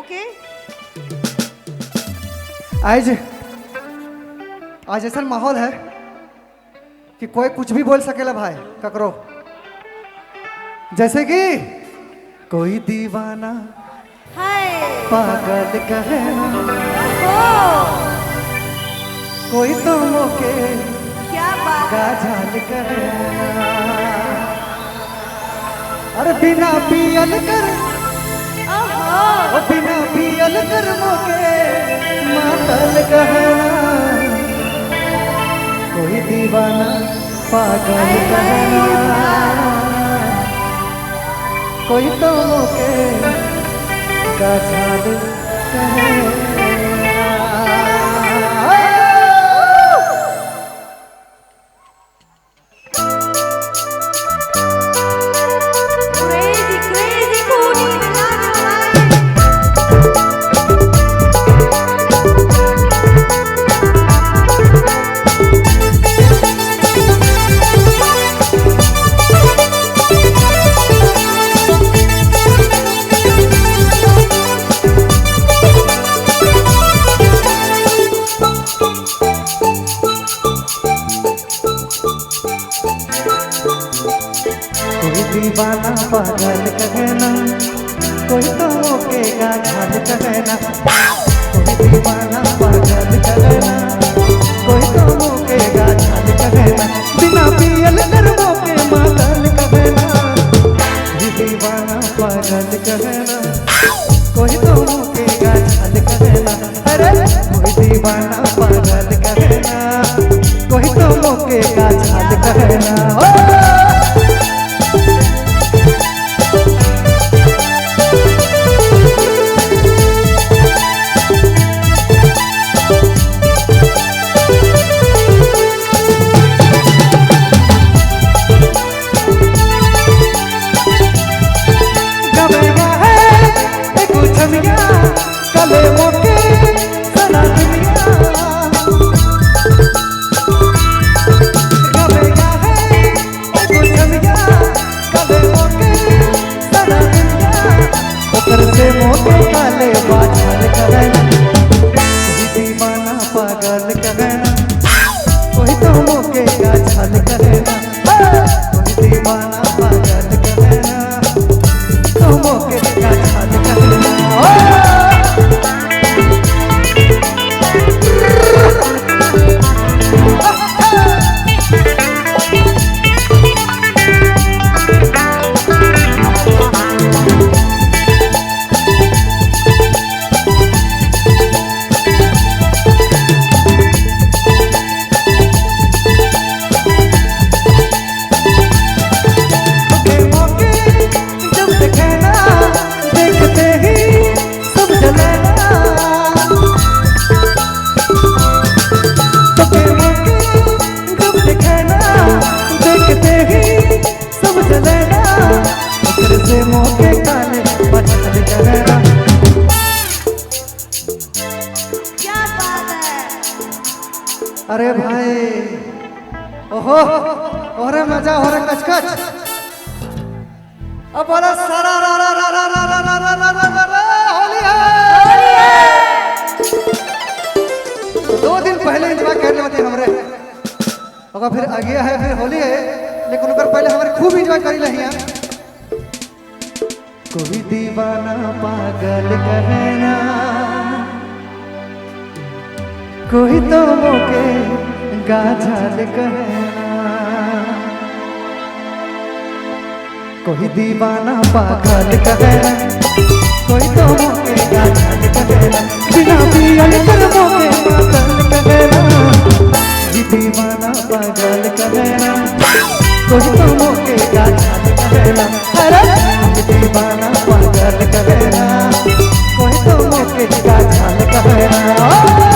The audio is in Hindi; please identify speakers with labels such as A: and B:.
A: के
B: आज ऐसा माहौल है कि कोई कुछ भी बोल सकेला भाई ककरो। जैसे कि कोई दीवाना पागल कहे ना, कोई तो मोके
A: क्या बात
B: गाजल कहे ना, अरे बिना पियल कर बिना पियल कर मोके मातल कहे ना, कोई दीवाना पागल कहे ना, कोई तो मोके गाजल कहे ना। कोई दीवाना पागल कहना, कोई तो मोके गाजल कहना, कोई दीवाना पागल कहना, कोई तो मोके गाजल कहना, बिना पियल कर मोके मातल कहना, कोई दीवाना पागल कहना, कोई तो मोके गाजल कहना, अरे कोई दीवाना पागल कहना, कोई तो मोके गाजल कहना। कले मोके सना दुनिया गवेगा है कुछ मिया, कले मोके सना दुनिया ओकर से मोके काले बादल कहना, कोई दीवाना पागल कहना, कोई तो मोके गाजल कहना, कोई दीवाना पागल कहना, तो मोके गाजल कहना। मोके काले बादल कहना।
A: क्या बात है।
B: अरे भाई ओहो ओरे मजा हो रहा कचकच। अब बोला सारा रा रा रा रा रा रा रा रा रा रा रा होली है। 2 दिन पहले इंतजार कर लेते हमरे और फिर आ गया है फिर होली है, लेकिन ऊपर पहले हमारे खूब इंजॉय करी रही हैं। कोई दीवाना पागल कहना, कोई तो मोके गाजल कहना, कोई दीवाना पागल कहना, कोई तो मोके गाजल कहना, बिना पियल कर मोके मातल कहना, कोई दीवाना पागल कहना, कोई तो मोके गाजल कहना, अरे दीवाना पागल कहना, कोई तो मोके गाजल कहना।